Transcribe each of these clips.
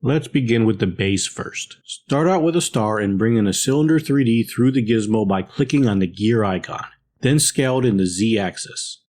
Let's begin with the base first. Start out with a star and bring in a cylinder 3D through the gizmo by clicking on the gear icon, then scale it in the Z-axis.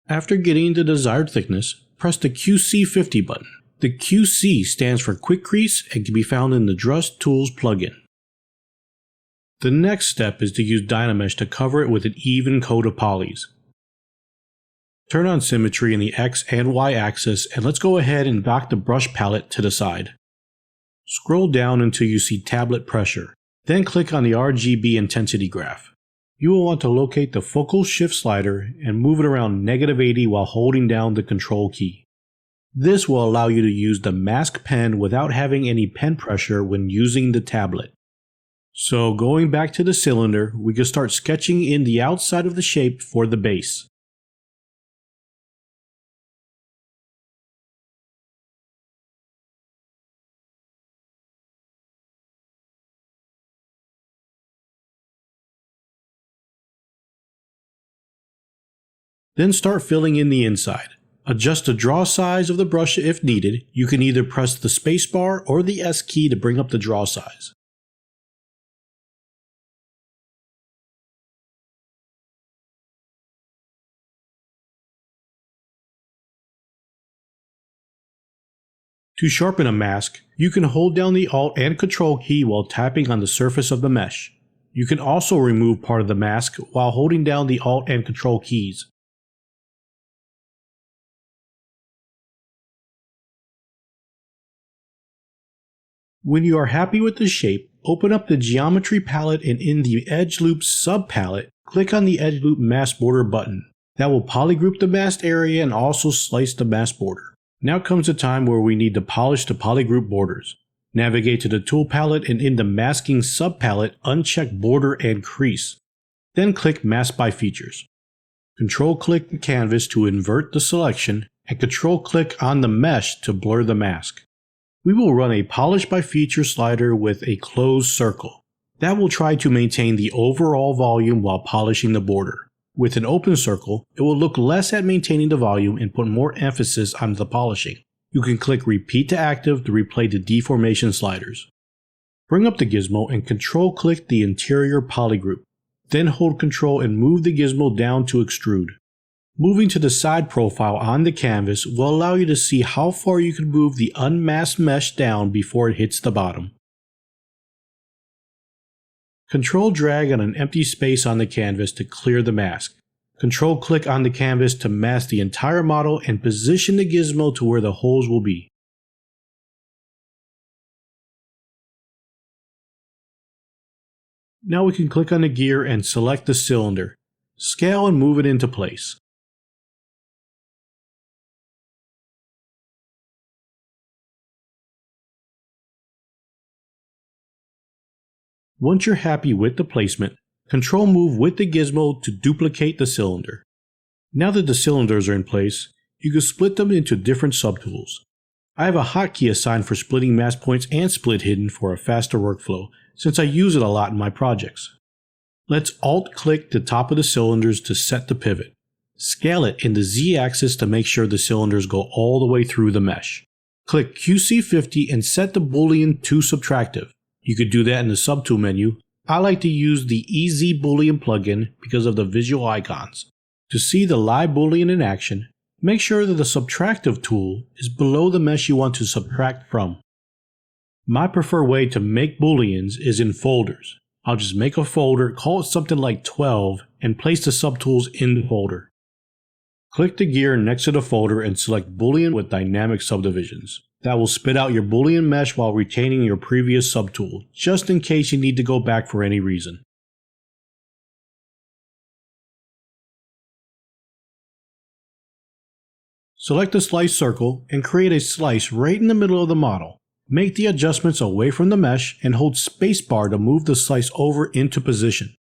After getting the desired thickness, press the QC50 button. The QC stands for Quick Crease and can be found in the Drust Tools plugin. The next step is to use Dynamesh to cover it with an even coat of polys. Turn on symmetry in the X and Y axis and let's go ahead and dock the brush palette to the side. Scroll down until you see tablet pressure, then click on the RGB intensity graph. You will want to locate the focal shift slider and move it around -80 while holding down the control key. This will allow you to use the mask pen without having any pen pressure when using the tablet. So going back to the cylinder, we can start sketching in the outside of the shape for the base. Then start filling in the inside. Adjust the draw size of the brush if needed. You can either press the spacebar or the S key to bring up the draw size. To sharpen a mask, you can hold down the Alt and Control key while tapping on the surface of the mesh. You can also remove part of the mask while holding down the Alt and Control keys. When you are happy with the shape, open up the Geometry palette and in the Edge Loop sub-palette, click on the Edge Loop Mask Border button. That will polygroup the masked area and also slice the mask border. Now comes the time where we need to polish the polygroup borders. Navigate to the Tool palette and in the Masking sub-palette, uncheck Border and Crease. Then click Mask by Features. Control-click the canvas to invert the selection and Control-click on the mesh to blur the mask. We will run a Polish by Feature slider with a closed circle. That will try to maintain the overall volume while polishing the border. With an open circle, it will look less at maintaining the volume and put more emphasis on the polishing. You can click Repeat to Active to replay the deformation sliders. Bring up the gizmo and Control-click the interior polygroup. Then hold Control and move the gizmo down to extrude. Moving to the side profile on the canvas will allow you to see how far you can move the unmasked mesh down before it hits the bottom. Control drag on an empty space on the canvas to clear the mask. Control click on the canvas to mask the entire model and position the gizmo to where the holes will be. Now we can click on the gear and select the cylinder. Scale and move it into place. Once you're happy with the placement, Control move with the gizmo to duplicate the cylinder. Now that the cylinders are in place, you can split them into different subtools. I have a hotkey assigned for splitting mask points and split hidden for a faster workflow, since I use it a lot in my projects. Let's Alt-click the top of the cylinders to set the pivot. Scale it in the Z-axis to make sure the cylinders go all the way through the mesh. Click QC50 and set the boolean to subtractive. You could do that in the subtool menu. I like to use the EZ Boolean plugin because of the visual icons. To see the live boolean in action, make sure that the subtractive tool is below the mesh you want to subtract from. My preferred way to make booleans is in folders. I'll just make a folder, call it something like 12, and place the subtools in the folder. Click the gear next to the folder and select Boolean with dynamic subdivisions. That will spit out your Boolean mesh while retaining your previous subtool, just in case you need to go back for any reason. Select the slice circle and create a slice right in the middle of the model. Make the adjustments away from the mesh and hold spacebar to move the slice over into position.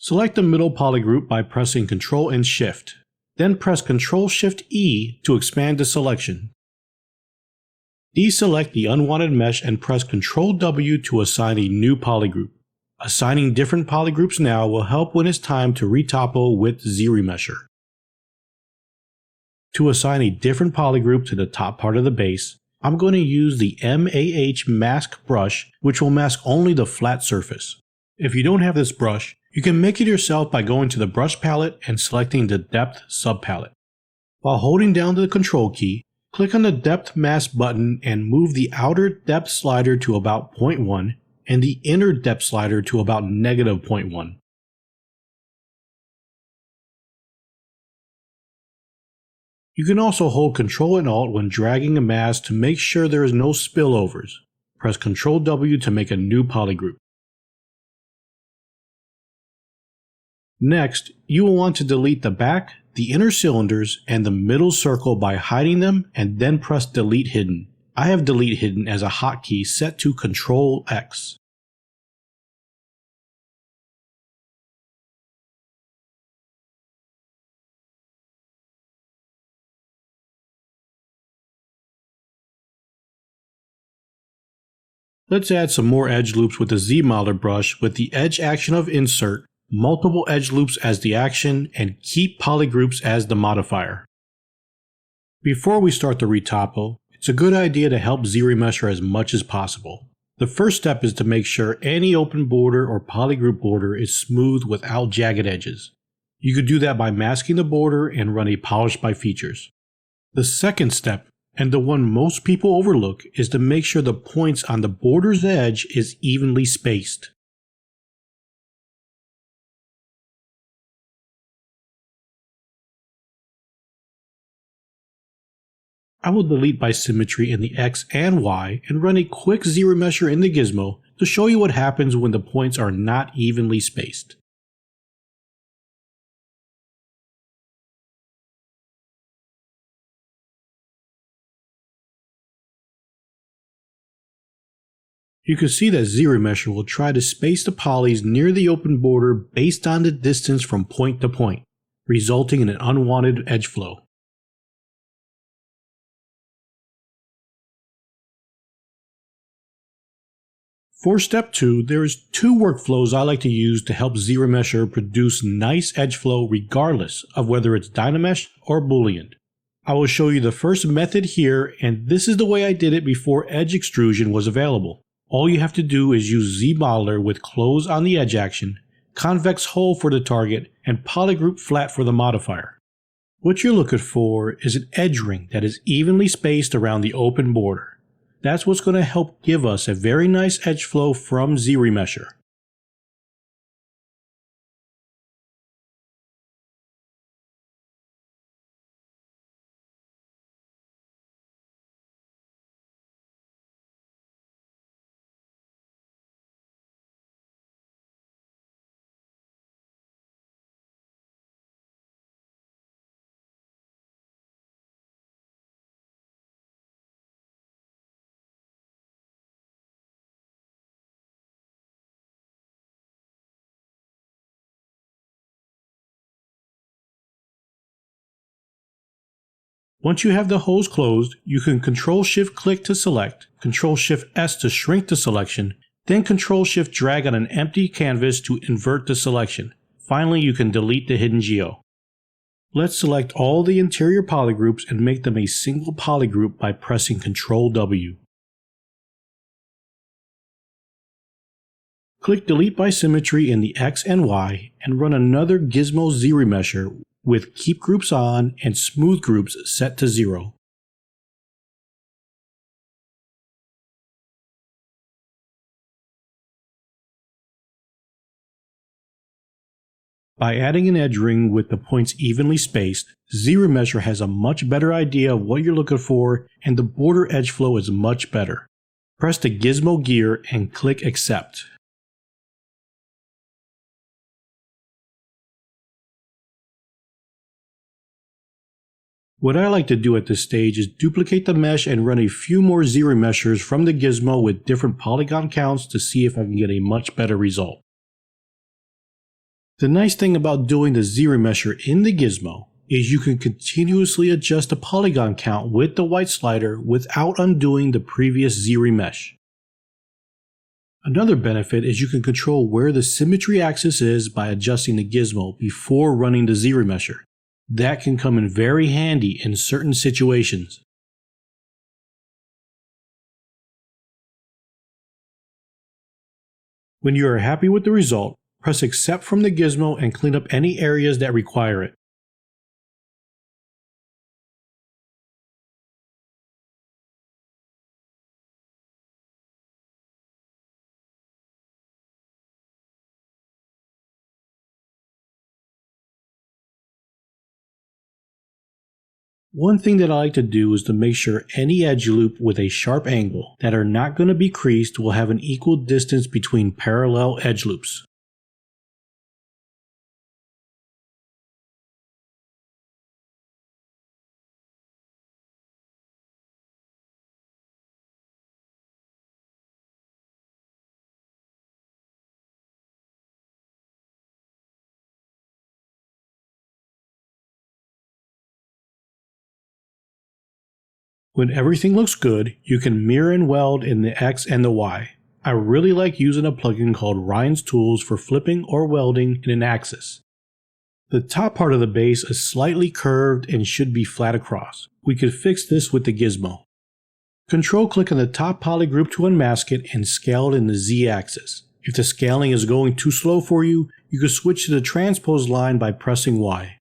Select the middle polygroup by pressing Ctrl and Shift. Then press Ctrl-Shift-E to expand the selection. Deselect the unwanted mesh and press Ctrl-W to assign a new polygroup. Assigning different polygroups now will help when it's time to retopo with ZRemesher. To assign a different polygroup to the top part of the base, I'm going to use the MAH Mask brush, which will mask only the flat surface. If you don't have this brush, you can make it yourself by going to the brush palette and selecting the Depth subpalette. While holding down the Control key, click on the Depth Mask button and move the outer depth slider to about 0.1 and the inner depth slider to about -0.1. You can also hold Ctrl and Alt when dragging a mask to make sure there is no spillovers. Press Ctrl-W to make a new polygroup. Next, you will want to delete the back, the inner cylinders, and the middle circle by hiding them and then press Delete Hidden. I have Delete Hidden as a hotkey set to Ctrl-X. Let's add some more edge loops with the ZModeler brush with the edge action of Insert, multiple edge loops as the action, and keep polygroups as the modifier. Before we start the retopo, it's a good idea to help ZRemesher as much as possible. The first step is to make sure any open border or polygroup border is smooth without jagged edges. You could do that by masking the border and run a Polish by Features. The second step, and the one most people overlook, is to make sure the points on the border's edge is evenly spaced. I will delete by symmetry in the X and Y and run a quick ZRemesher in the gizmo to show you what happens when the points are not evenly spaced. You can see that ZRemesher will try to space the polys near the open border based on the distance from point to point, resulting in an unwanted edge flow. For step 2, there is 2 workflows I like to use to help ZRemesher produce nice edge flow regardless of whether it's Dynamesh or Boolean. I will show you the first method here, and this is the way I did it before edge extrusion was available. All you have to do is use ZModeler with close on the edge action, convex hole for the target, and polygroup flat for the modifier. What you're looking for is an edge ring that is evenly spaced around the open border. That's what's going to help give us a very nice edge flow from ZRemesher. Once you have the holes closed, you can Ctrl-Shift-Click to select, Ctrl-Shift-S to shrink the selection, then Ctrl-Shift-Drag on an empty canvas to invert the selection. Finally, you can delete the hidden geo. Let's select all the interior polygroups and make them a single polygroup by pressing Ctrl-W. Click Delete by Symmetry in the X and Y and run another Gizmo ZRemesher with Keep Groups On and Smooth Groups set to 0. By adding an edge ring with the points evenly spaced, ZRemesher has a much better idea of what you're looking for, and the border edge flow is much better. Press the Gizmo gear and click Accept. What I like to do at this stage is duplicate the mesh and run a few more ZRemeshers from the gizmo with different polygon counts to see if I can get a much better result. The nice thing about doing the ZRemesher in the gizmo is you can continuously adjust the polygon count with the white slider without undoing the previous Z-remesh. Another benefit is you can control where the symmetry axis is by adjusting the gizmo before running the Z-remesher. That can come in very handy in certain situations. When you are happy with the result, press Accept from the gizmo and clean up any areas that require it. One thing that I like to do is to make sure any edge loop with a sharp angle that are not going to be creased will have an equal distance between parallel edge loops. When everything looks good, you can mirror and weld in the X and the Y. I really like using a plugin called Ryan's Tools for flipping or welding in an axis. The top part of the base is slightly curved and should be flat across. We could fix this with the gizmo. Control-click on the top poly group to unmask it and scale it in the Z-axis. If the scaling is going too slow for you, you can switch to the transpose line by pressing Y.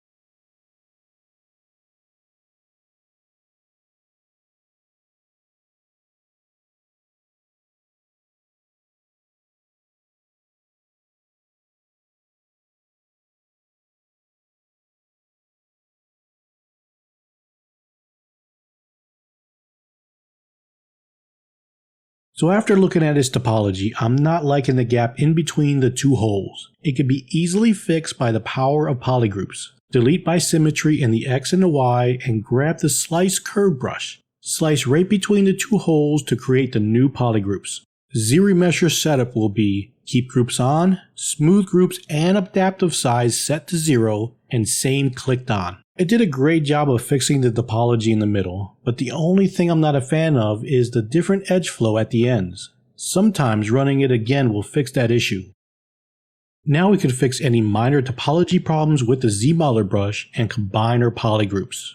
So after looking at its topology, I'm not liking the gap in between the two holes. It can be easily fixed by the power of polygroups. Delete by symmetry in the X and the Y and grab the slice curve brush. Slice right between the two holes to create the new polygroups. Z-remesher setup will be keep groups on, smooth groups and adaptive size set to 0, and same clicked on. It did a great job of fixing the topology in the middle, but the only thing I'm not a fan of is the different edge flow at the ends. Sometimes running it again will fix that issue. Now we can fix any minor topology problems with the Z-modeler brush and combine our polygroups.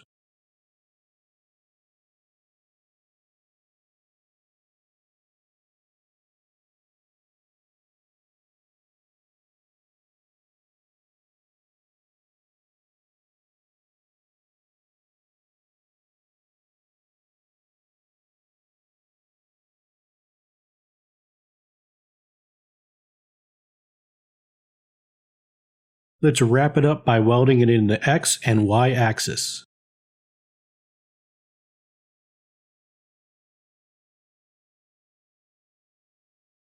Let's wrap it up by welding it in the X and Y axis.